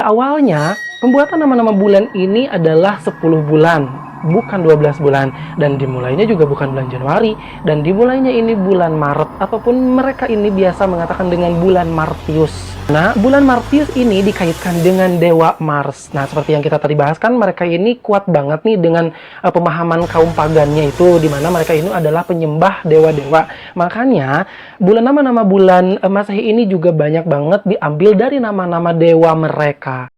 Awalnya, pembuatan nama-nama bulan ini adalah 10 bulan, bukan 12 bulan. Dan dimulainya juga bukan bulan Januari, dan dimulainya ini bulan Maret, ataupun mereka ini biasa mengatakan dengan bulan Martius. Nah, bulan Martius ini dikaitkan dengan dewa Mars. Nah, seperti yang kita tadi bahas kan, mereka ini kuat banget nih dengan pemahaman kaum pagannya itu, di mana mereka ini adalah penyembah dewa-dewa. Makanya, nama-nama bulan Masehi ini juga banyak banget diambil dari nama-nama dewa mereka.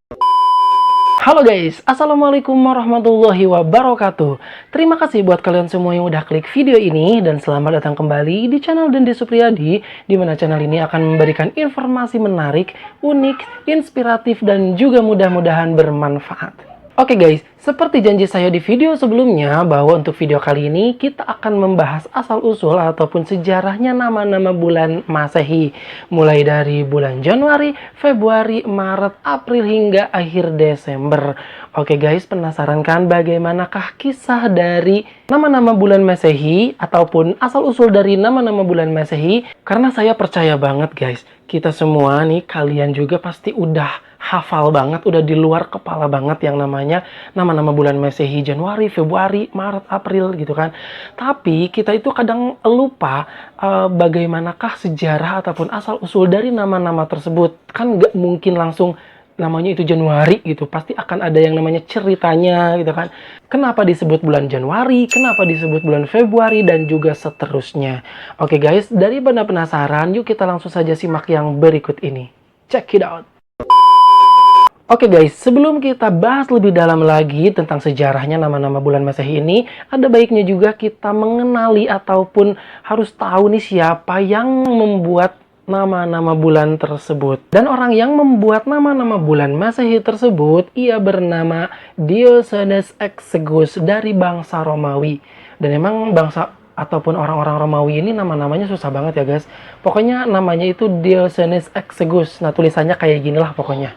Halo guys, assalamualaikum warahmatullahi wabarakatuh. Terima kasih buat kalian semua yang udah klik video ini, dan selamat datang kembali di channel Dendi Supriyadi, di mana channel ini akan memberikan informasi menarik, unik, inspiratif, dan juga mudah-mudahan bermanfaat. Oke guys, seperti janji saya di video sebelumnya, bahwa untuk video kali ini kita akan membahas asal-usul ataupun sejarahnya nama-nama bulan Masehi, mulai dari bulan Januari, Februari, Maret, April, hingga akhir Desember. Oke guys, penasaran kan bagaimanakah kisah dari nama-nama bulan Masehi ataupun asal-usul dari nama-nama bulan Masehi? Karena saya percaya banget guys, kita semua nih, kalian juga pasti udah hafal banget, udah di luar kepala banget yang namanya nama-nama bulan Masehi, Januari, Februari, Maret, April gitu kan. Tapi kita itu kadang lupa bagaimanakah sejarah ataupun asal-usul dari nama-nama tersebut. Kan nggak mungkin langsung namanya itu Januari gitu, pasti akan ada yang namanya ceritanya gitu kan. Kenapa disebut bulan Januari, kenapa disebut bulan Februari, dan juga seterusnya. Oke guys, daripada penasaran, yuk kita langsung saja simak yang berikut ini. Check it out. Oke guys, sebelum kita bahas lebih dalam lagi tentang sejarahnya nama-nama bulan Masehi ini, ada baiknya juga kita mengenali ataupun harus tahu nih siapa yang membuat nama-nama bulan tersebut. Dan orang yang membuat nama-nama bulan Masehi tersebut, ia bernama Diogenes Exiguus dari bangsa Romawi. Dan emang bangsa ataupun orang-orang Romawi ini nama-namanya susah banget ya guys. Pokoknya namanya itu Diogenes Exiguus. Nah, tulisannya kayak gini lah pokoknya.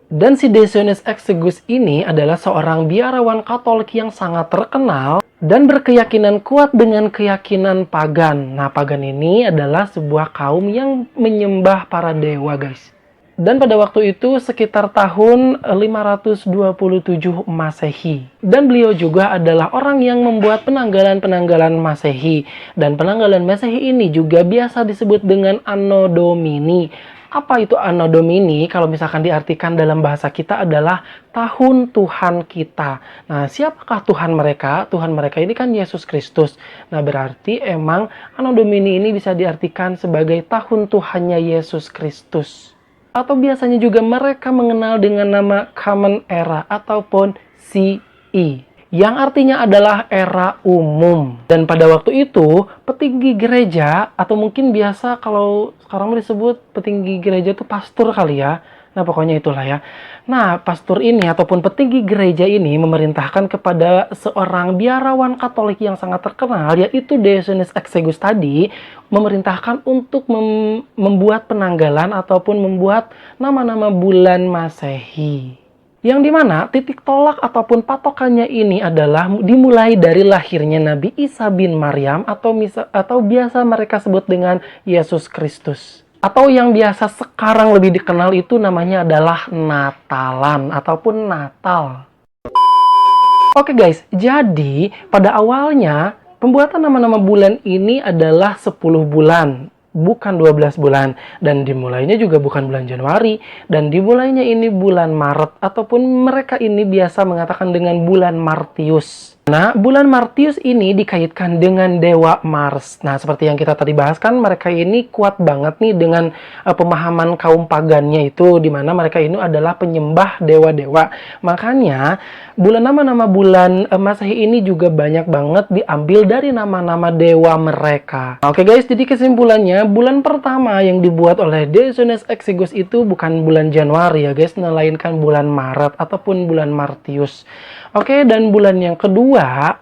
Dan si Diogenes Exiguus ini adalah seorang biarawan Katolik yang sangat terkenal dan berkeyakinan kuat dengan keyakinan pagan. Nah, pagan ini adalah sebuah kaum yang menyembah para dewa, guys. Dan pada waktu itu sekitar tahun 527 Masehi. Dan beliau juga adalah orang yang membuat penanggalan-penanggalan Masehi. Dan penanggalan Masehi ini juga biasa disebut dengan Anno Domini. Apa itu Anno Domini? Kalau misalkan diartikan dalam bahasa kita adalah tahun Tuhan kita. Nah, siapakah Tuhan mereka? Tuhan mereka ini kan Yesus Kristus. Nah, berarti emang Anno Domini ini bisa diartikan sebagai tahun Tuhannya Yesus Kristus. Atau biasanya juga mereka mengenal dengan nama Common Era ataupun CE, yang artinya adalah era umum. Dan pada waktu itu, petinggi gereja, atau mungkin biasa kalau sekarang disebut petinggi gereja itu pastor kali ya. Nah, pokoknya itulah ya. Nah, pastor ini ataupun petinggi gereja ini memerintahkan kepada seorang biarawan Katolik yang sangat terkenal, yaitu Diogenes Exiguus tadi, memerintahkan untuk membuat penanggalan ataupun membuat nama-nama bulan Masehi. Yang dimana titik tolak ataupun patokannya ini adalah dimulai dari lahirnya Nabi Isa bin Maryam atau biasa mereka sebut dengan Yesus Kristus. Atau yang biasa sekarang lebih dikenal itu namanya adalah Natalan ataupun Natal. Oke guys, jadi pada awalnya pembuatan nama-nama bulan ini adalah 10 bulan, bukan 12 bulan. Dan dimulainya juga bukan bulan Januari, dan dimulainya ini bulan Maret, ataupun mereka ini biasa mengatakan dengan bulan Martius. Nah, bulan Martius ini dikaitkan dengan dewa Mars. Nah, seperti yang kita tadi bahas kan, mereka ini kuat banget nih dengan pemahaman kaum pagannya itu, di mana mereka ini adalah penyembah dewa-dewa. Makanya, nama-nama bulan Masehi ini juga banyak banget diambil dari nama-nama dewa mereka. Oke guys, jadi kesimpulannya, bulan pertama yang dibuat oleh Diogenes Exiguus itu bukan bulan Januari ya guys, melainkan bulan Maret ataupun bulan Martius. Oke, dan bulan yang kedua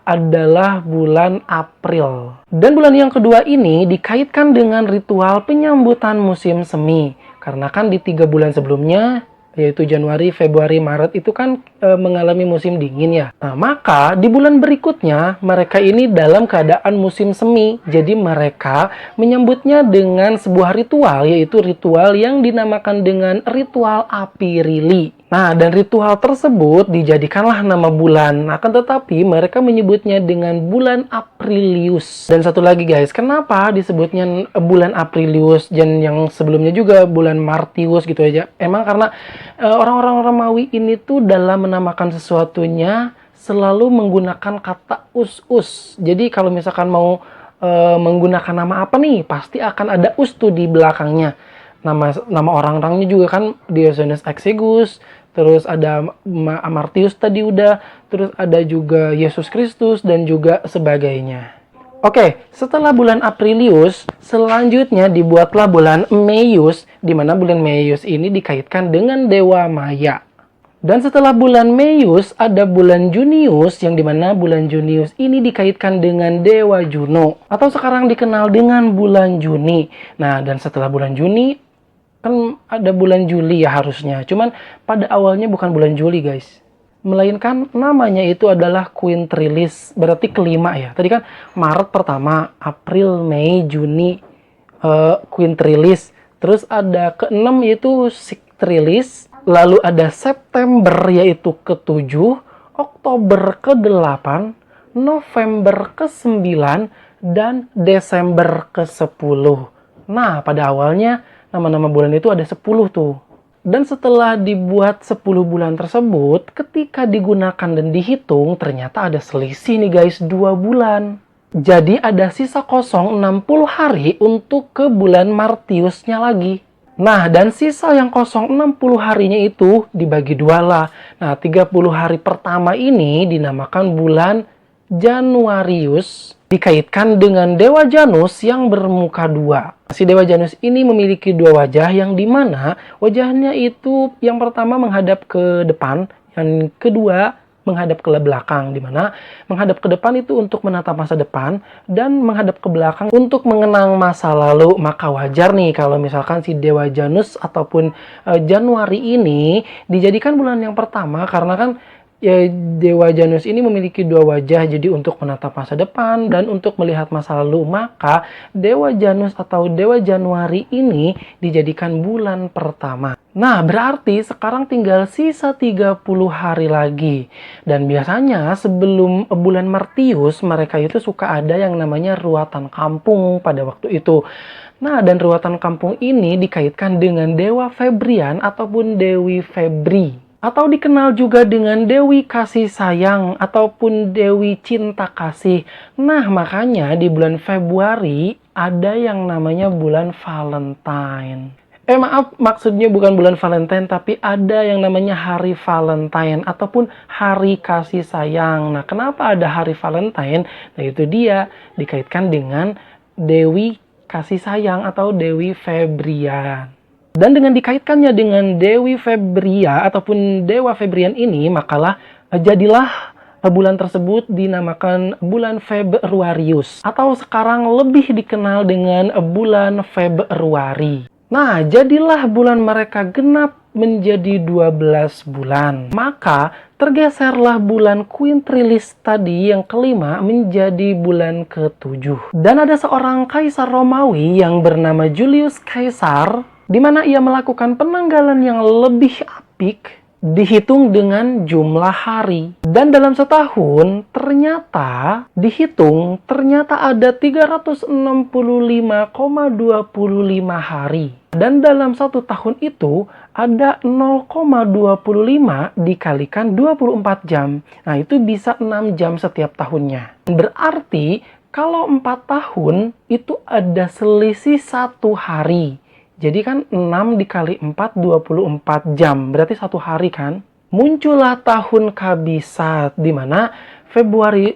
adalah bulan April. Dan bulan yang kedua ini dikaitkan dengan ritual penyambutan musim semi. Karena kan di 3 bulan sebelumnya yaitu Januari, Februari, Maret itu kan mengalami musim dingin ya. Nah, maka di bulan berikutnya mereka ini dalam keadaan musim semi. Jadi mereka menyambutnya dengan sebuah ritual, yaitu ritual yang dinamakan dengan ritual Apirili. Nah, dan ritual tersebut dijadikanlah nama bulan. Akan tetapi mereka menyebutnya dengan bulan Aprilius. Dan satu lagi guys, kenapa disebutnya bulan Aprilius dan yang sebelumnya juga bulan Martius gitu aja? Emang karena orang-orang Romawi ini tuh dalam menamakan sesuatunya selalu menggunakan kata us-us. Jadi kalau misalkan mau menggunakan nama apa nih, pasti akan ada us tuh di belakangnya. Nama orang-orangnya juga kan Dionysius Exiguus, terus ada Martius tadi udah, terus ada juga Yesus Kristus dan juga sebagainya. Oke, setelah bulan Aprilius, selanjutnya dibuatlah bulan Meius, di mana bulan Meius ini dikaitkan dengan Dewa Maya. Dan setelah bulan Meius, ada bulan Junius, yang dimana bulan Junius ini dikaitkan dengan Dewa Juno, atau sekarang dikenal dengan bulan Juni. Nah, dan setelah bulan Juni, kan ada bulan Juli ya harusnya. Cuman pada awalnya bukan bulan Juli guys. Melainkan namanya itu adalah Quintrilis, berarti kelima ya. Tadi kan Maret pertama, April, Mei, Juni, Quintrilis. Terus ada keenam yaitu Sictrilis. Lalu ada September yaitu ketujuh, Oktober ke-8, November ke-9, dan Desember ke-10. Nah, pada awalnya nama-nama bulan itu ada 10 tuh. Dan setelah dibuat 10 bulan tersebut, ketika digunakan dan dihitung, ternyata ada selisih nih guys, 2 bulan. Jadi ada sisa kosong 60 hari untuk ke bulan Martiusnya lagi. Nah, dan sisa yang kosong 60 harinya itu dibagi dua lah. Nah, 30 hari pertama ini dinamakan bulan Januarius, dikaitkan dengan Dewa Janus yang bermuka dua. Si Dewa Janus ini memiliki dua wajah, yang dimana wajahnya itu yang pertama menghadap ke depan, yang kedua menghadap ke belakang, dimana menghadap ke depan itu untuk menatap masa depan dan menghadap ke belakang untuk mengenang masa lalu. Maka wajar nih kalau misalkan si Dewa Janus ataupun Januari ini dijadikan bulan yang pertama, karena kan ya, Dewa Janus ini memiliki dua wajah, jadi untuk menatap masa depan dan untuk melihat masa lalu. Maka Dewa Janus atau Dewa Januari ini dijadikan bulan pertama. Nah, berarti sekarang tinggal sisa 30 hari lagi. Dan biasanya sebelum bulan Martius, mereka itu suka ada yang namanya ruatan kampung pada waktu itu. Nah, dan ruatan kampung ini dikaitkan dengan Dewa Febrian ataupun Dewi Febri, atau dikenal juga dengan Dewi Kasih Sayang ataupun Dewi Cinta Kasih. Nah, makanya di bulan Februari ada yang namanya bulan Valentine. Maaf, maksudnya bukan bulan Valentine, tapi ada yang namanya Hari Valentine ataupun Hari Kasih Sayang. Nah, kenapa ada Hari Valentine? Nah, itu dia dikaitkan dengan Dewi Kasih Sayang atau Dewi Febrian. Dan dengan dikaitkannya dengan Dewi Febria ataupun Dewa Febrian ini, makalah jadilah bulan tersebut dinamakan bulan Februarius, atau sekarang lebih dikenal dengan bulan Februari. Nah, jadilah bulan mereka genap menjadi 12 bulan. Maka tergeserlah bulan Quintrilis tadi yang kelima menjadi bulan ke-7. Dan ada seorang kaisar Romawi yang bernama Julius Caesar, di mana ia melakukan penanggalan yang lebih apik dihitung dengan jumlah hari. Dan dalam setahun ternyata ada 365,25 hari. Dan dalam satu tahun itu ada 0,25 dikalikan 24 jam. Nah, itu bisa 6 jam setiap tahunnya. Berarti kalau 4 tahun itu ada selisih 1 hari. Jadi kan 6 dikali 4, 24 jam. Berarti 1 hari kan? Muncullah tahun kabisat, di mana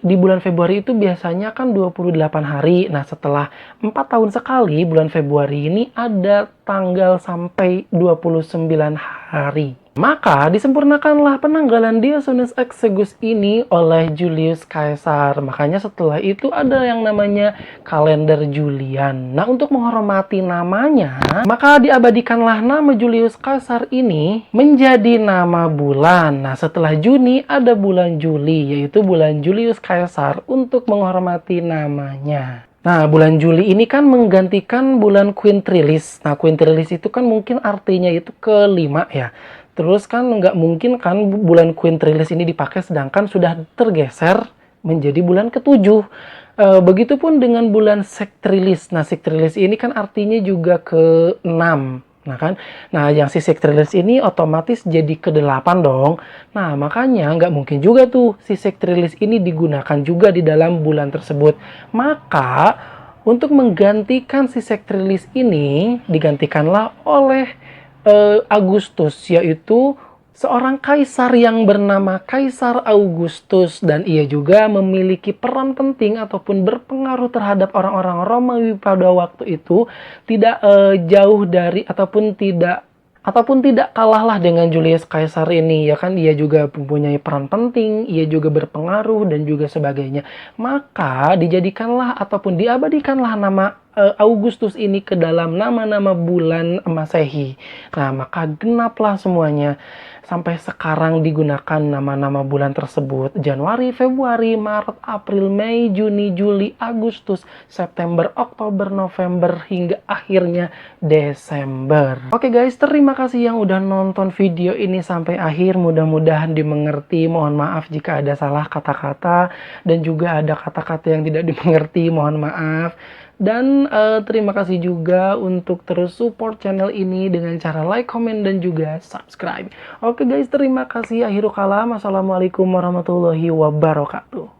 di bulan Februari itu biasanya kan 28 hari. Nah, setelah 4 tahun sekali, bulan Februari ini ada tanggal sampai 29 hari. Maka disempurnakanlah penanggalan Dionysius Exiguus ini oleh Julius Caesar. Makanya setelah itu ada yang namanya kalender Julian. Nah, untuk menghormati namanya, maka diabadikanlah nama Julius Caesar ini menjadi nama bulan. Nah, setelah Juni ada bulan Juli, yaitu bulan Julius Caesar untuk menghormati namanya. Nah, bulan Juli ini kan menggantikan bulan Quintilis. Nah, Quintilis itu kan mungkin artinya itu kelima ya. Terus kan nggak mungkin kan bulan Quintilis ini dipakai sedangkan sudah tergeser menjadi bulan ketujuh. Begitupun dengan bulan Sextilis. Nah, Sextilis ini kan artinya juga ke-6. Nah kan, nah yang si Sextilis ini otomatis jadi ke-8 dong. Nah, makanya nggak mungkin juga tuh si Sextilis ini digunakan juga di dalam bulan tersebut. Maka, untuk menggantikan si Sextilis ini, digantikanlah oleh Agustus, yaitu seorang kaisar yang bernama Kaisar Augustus, dan ia juga memiliki peran penting ataupun berpengaruh terhadap orang-orang Romawi pada waktu itu, tidak jauh dari ataupun tidak kalahlah dengan Julius Caesar ini, ya kan. Dia juga mempunyai peran penting, ia juga berpengaruh dan juga sebagainya. Maka dijadikanlah ataupun diabadikanlah nama Augustus ini ke dalam nama-nama bulan Masehi. Nah, maka genaplah semuanya. Sampai sekarang digunakan nama-nama bulan tersebut. Januari, Februari, Maret, April, Mei, Juni, Juli, Agustus, September, Oktober, November, hingga akhirnya Desember. Oke guys, terima kasih yang udah nonton video ini sampai akhir. Mudah-mudahan dimengerti. Mohon maaf jika ada salah kata-kata dan juga ada kata-kata yang tidak dimengerti. Mohon maaf. Dan terima kasih juga untuk terus support channel ini dengan cara like, comment, dan juga subscribe. Oke guys, terima kasih. Akhirul kalam. Assalamualaikum warahmatullahi wabarakatuh.